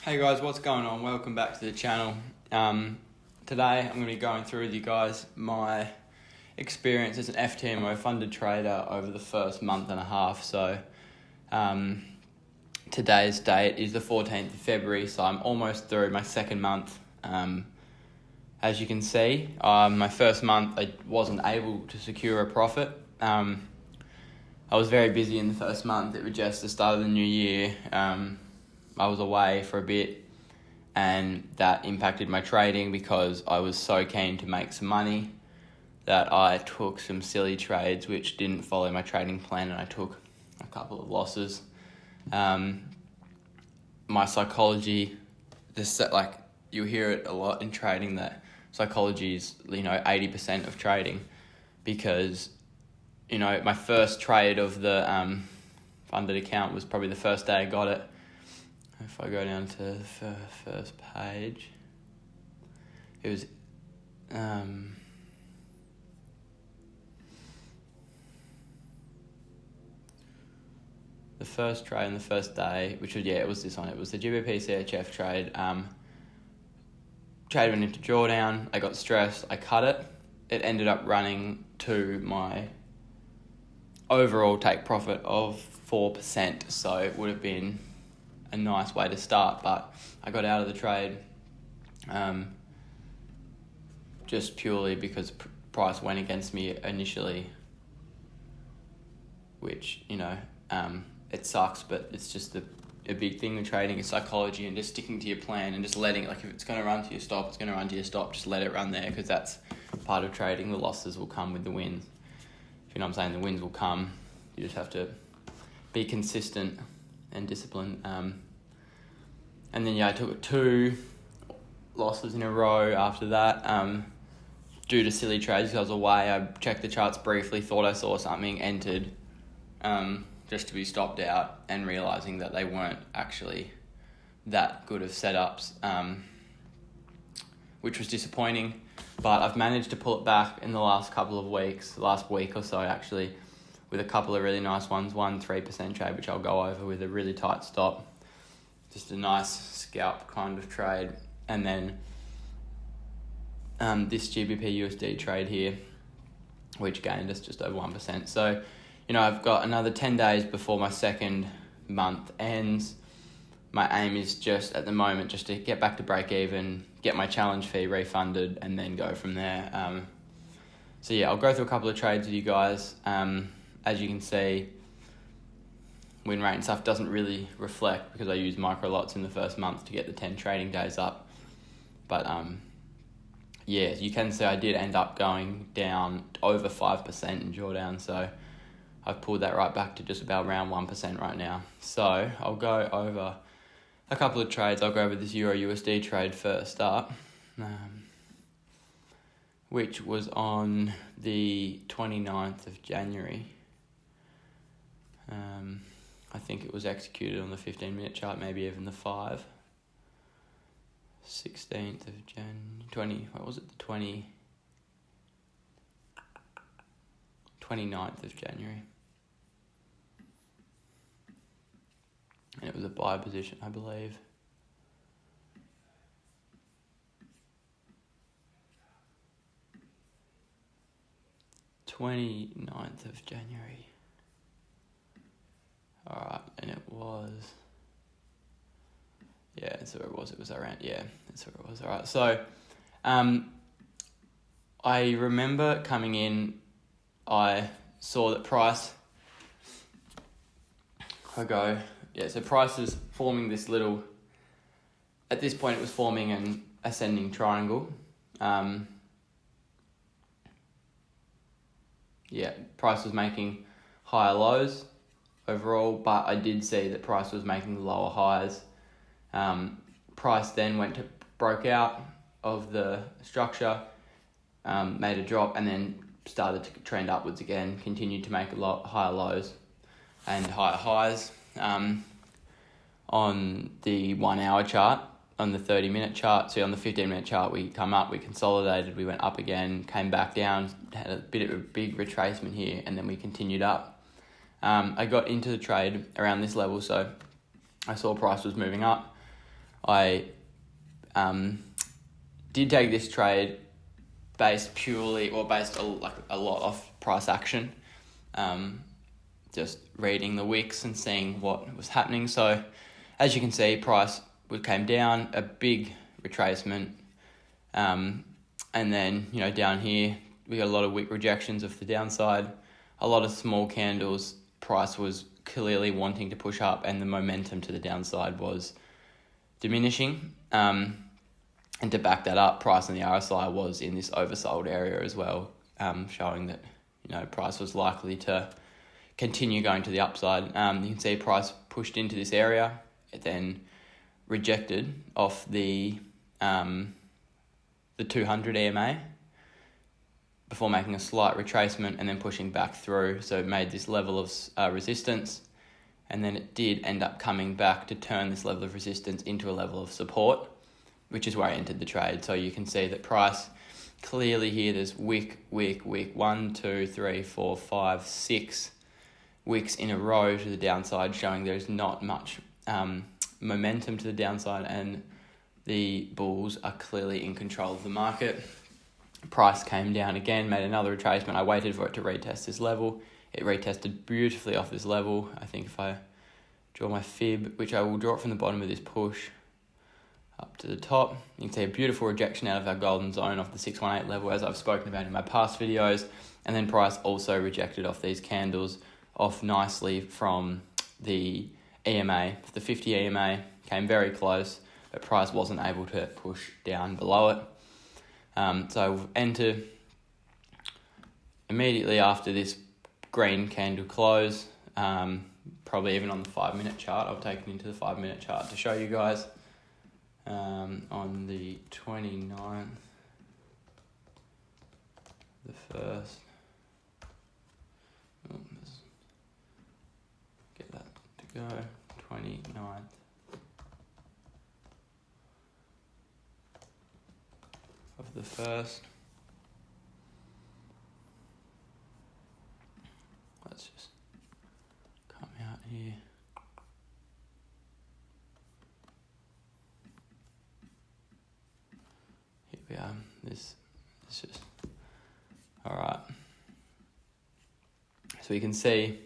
Hey guys, what's going on? Welcome back to the channel. Today I'm going to be going through with you guys my experience as an FTMO funded trader over the first month and a half. So today's date is the 14th of February, so I'm almost through my second month. As you can see, my first month I wasn't able to secure a profit. I was very busy in the first month. It was just the start of the new year. I was away for a bit and that impacted my trading because I was so keen to make some money that I took some silly trades which didn't follow my trading plan, and I took a couple of losses. My psychology, you hear it a lot in trading that psychology is 80% of trading, because my first trade of the funded account was probably the first day I got it. If I go down to the first page, it was the first trade on the first day, which was, it was this one. It was the GBP CHF trade. Trade went into drawdown. I got stressed. I cut it. It ended up running to my overall take profit of 4%. So it would have been a nice way to start, but I got out of the trade just purely because price went against me initially, which it sucks, but it's just a big thing with trading is psychology and just sticking to your plan and just letting, if it's going to run to your stop, it's going to run to your stop. Just let it run there, because that's part of trading. The losses will come with the wins. If you know what I'm saying, the wins will come. You just have to be consistent and discipline. And then I took 2 losses in a row after that, due to silly trades because I was away. I checked the charts briefly, thought I saw something, entered, just to be stopped out, and realising that they weren't actually that good of setups, which was disappointing. But I've managed to pull it back in the last couple of weeks, last week or so actually, with a couple of really nice ones. 3% trade, which I'll go over with a really tight stop. Just a nice scalp kind of trade. And then this GBP USD trade here, which gained us just over 1%. So, I've got another 10 days before my second month ends. My aim is just at the moment just to get back to break even, get my challenge fee refunded, and then go from there. I'll go through a couple of trades with you guys. As you can see, win rate and stuff doesn't really reflect because I use micro lots in the first month to get the 10 trading days up. But you can see I did end up going down over 5% in drawdown, so I've pulled that right back to just about around 1% right now. So I'll go over a couple of trades. I'll go over this Euro USD trade first up, which was on the 29th of January. I think it was executed on the 15-minute chart, maybe even the 5. 16th of Jan, 29th of January. And it was a buy position, I believe. Twenty-ninth of January. Alright, and it was... Yeah, that's where it was. It was around... Yeah, that's where it was. Alright, so... I remember coming in, I saw that price... so price is forming this little... At this point, it was forming an ascending triangle. Price was making higher lows overall, but I did see that price was making lower highs. Price then broke out of the structure, made a drop, and then started to trend upwards again, continued to make a lot higher lows and higher highs. On the 1 hour chart, on the 30-minute chart, so on the 15-minute chart, we come up, we consolidated, we went up again, came back down, had a bit of a big retracement here, and then we continued up. I got into the trade around this level, so I saw price was moving up. I did take this trade based a lot off price action, just reading the wicks and seeing what was happening. So as you can see, price came down, a big retracement, and then down here we got a lot of wick rejections of the downside, a lot of small candles. Price was clearly wanting to push up, and the momentum to the downside was diminishing. And to back that up, price on the RSI was in this oversold area as well, showing that price was likely to continue going to the upside. You can see price pushed into this area, it then rejected off the 200 EMA before making a slight retracement and then pushing back through. So it made this level of resistance, and then it did end up coming back to turn this level of resistance into a level of support, which is where I entered the trade. So you can see that price clearly here, there's wick, 1, 2, 3, 4, 5, 6 wicks in a row to the downside, showing there's not much momentum to the downside, and the bulls are clearly in control of the market. Price came down again, made another retracement. I waited for it to retest this level. It retested beautifully off this level. I think if I draw my fib, which I will draw it from the bottom of this push up to the top, you can see a beautiful rejection out of our golden zone off the 618 level, as I've spoken about in my past videos. And then price also rejected off these candles, off nicely from the EMA. The 50 EMA came very close, but price wasn't able to push down below it. So we've entered immediately after this green candle close, probably even on the 5-minute chart. I'll take it into the 5-minute chart to show you guys. On the 29th, the first, let's get that to go, 29th. Of the first. Let's just come out here. Here we are. This is just alright. So you can see,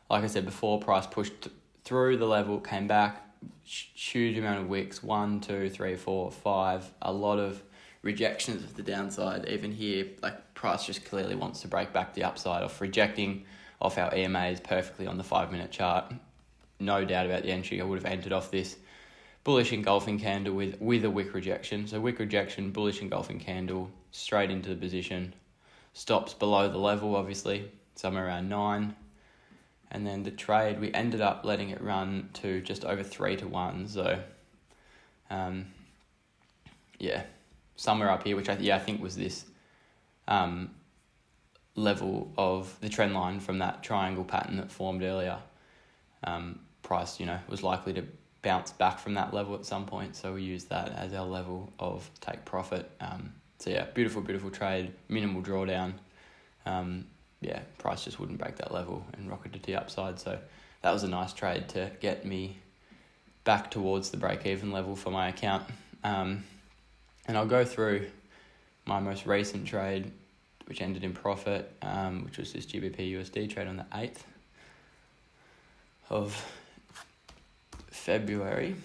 like I said before, price pushed through the level, came back, huge amount of wicks, 1, 2, 3, 4, 5, a lot of rejections of the downside. Even here, like, price just clearly wants to break back the upside off rejecting off our EMAs perfectly on the 5-minute chart. No doubt about the entry. I would have entered off this bullish engulfing candle with a wick rejection. So wick rejection, bullish engulfing candle, straight into the position. Stops below the level, obviously, somewhere around 9. And then the trade, we ended up letting it run to just over 3-1. So, somewhere up here, which I think was this level of the trend line from that triangle pattern that formed earlier. Price, was likely to bounce back from that level at some point, so we used that as our level of take profit. Beautiful trade, minimal drawdown. Price just wouldn't break that level and rocketed to the upside, so that was a nice trade to get me back towards the break-even level for my account. And I'll go through my most recent trade, which ended in profit, which was this GBP USD trade on the 8th of February.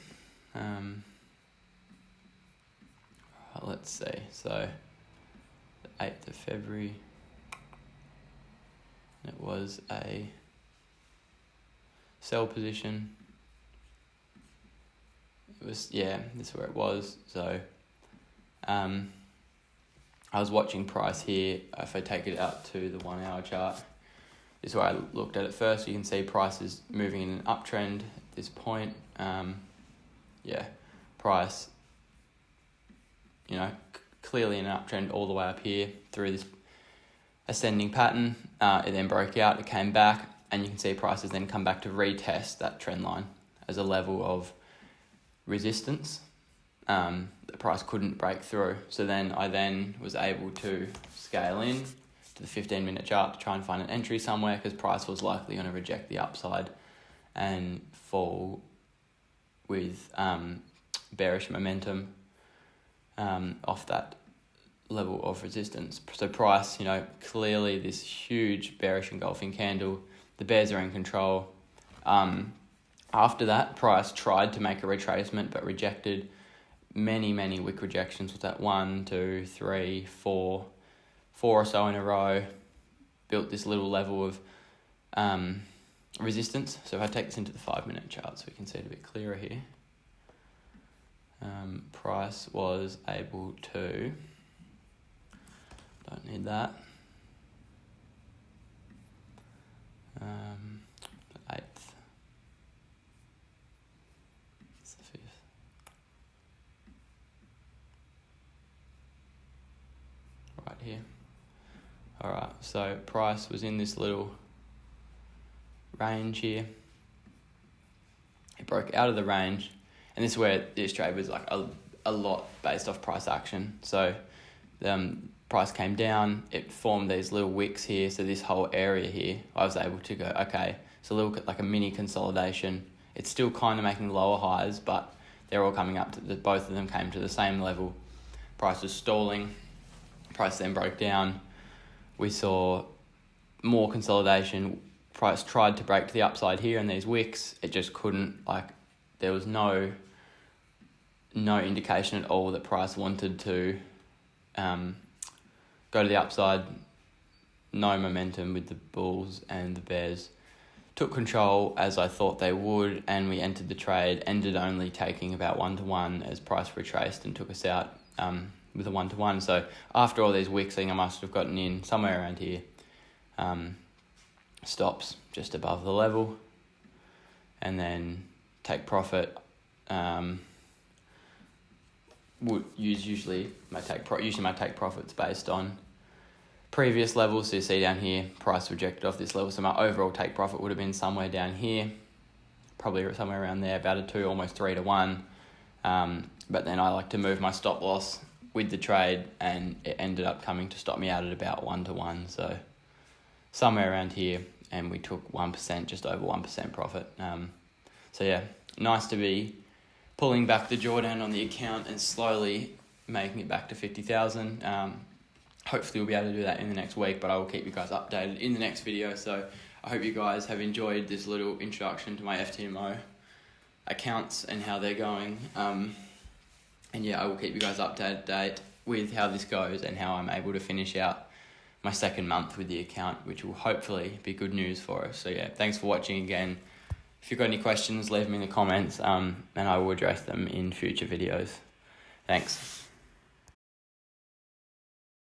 Let's see, so the 8th of February, it was a sell position. It was, this is where it was. So I was watching price here. If I take it out to the 1 hour chart, this is where I looked at it first. You can see price is moving in an uptrend at this point. Price, clearly in an uptrend all the way up here through this ascending pattern. It then broke out, it came back, and you can see prices then come back to retest that trend line as a level of resistance. The price couldn't break through. So then I was able to scale in to the 15-minute chart to try and find an entry somewhere, because price was likely going to reject the upside and fall with bearish momentum off that level of resistance. So price, clearly this huge bearish engulfing candle. The bears are in control. After that, price tried to make a retracement but rejected. Many wick rejections. Was that 1, 2, 3, 4 or so in a row? Built this little level of resistance. So if I take this into the 5-minute chart so we can see it a bit clearer here. Price was able to, don't need that, the 8th, it's the 5th, right here. Alright, so price was in this little range here. It broke out of the range, and this is where this trade was like a lot based off price action. So price came down, it formed these little wicks here. So this whole area here, I was able to go, okay, it's a little like a mini consolidation. It's still kind of making lower highs, but they're all coming up to both of them came to the same level. Price was stalling. Price then broke down. We saw more consolidation. Price tried to break to the upside here in these wicks. It just couldn't. There was no indication at all that price wanted to go to the upside. No momentum with the bulls, and the bears took control as I thought they would, and we entered the trade, ended only taking about 1-to-1 as price retraced and took us out with a 1-to-1. So after all these wicks, I think I must have gotten in somewhere around here. Stops just above the level, and then take profit. Usually my take profits based on previous levels. So you see down here, price rejected off this level. So my overall take profit would have been somewhere down here, probably somewhere around there, about a 2, almost 3-to-1. But then I like to move my stop loss with the trade, and it ended up coming to stop me out at about 1-to-1. So somewhere around here, and we took 1%, just over 1% profit. So yeah, nice to be pulling back the drawdown on the account and slowly making it back to 50,000. Hopefully we'll be able to do that in the next week, but I will keep you guys updated in the next video. So I hope you guys have enjoyed this little introduction to my FTMO accounts and how they're going. And yeah, I will keep you guys up to date with how this goes and how I'm able to finish out my second month with the account, which will hopefully be good news for us. So yeah, thanks for watching again. If you've got any questions, leave them in the comments, and I will address them in future videos. Thanks.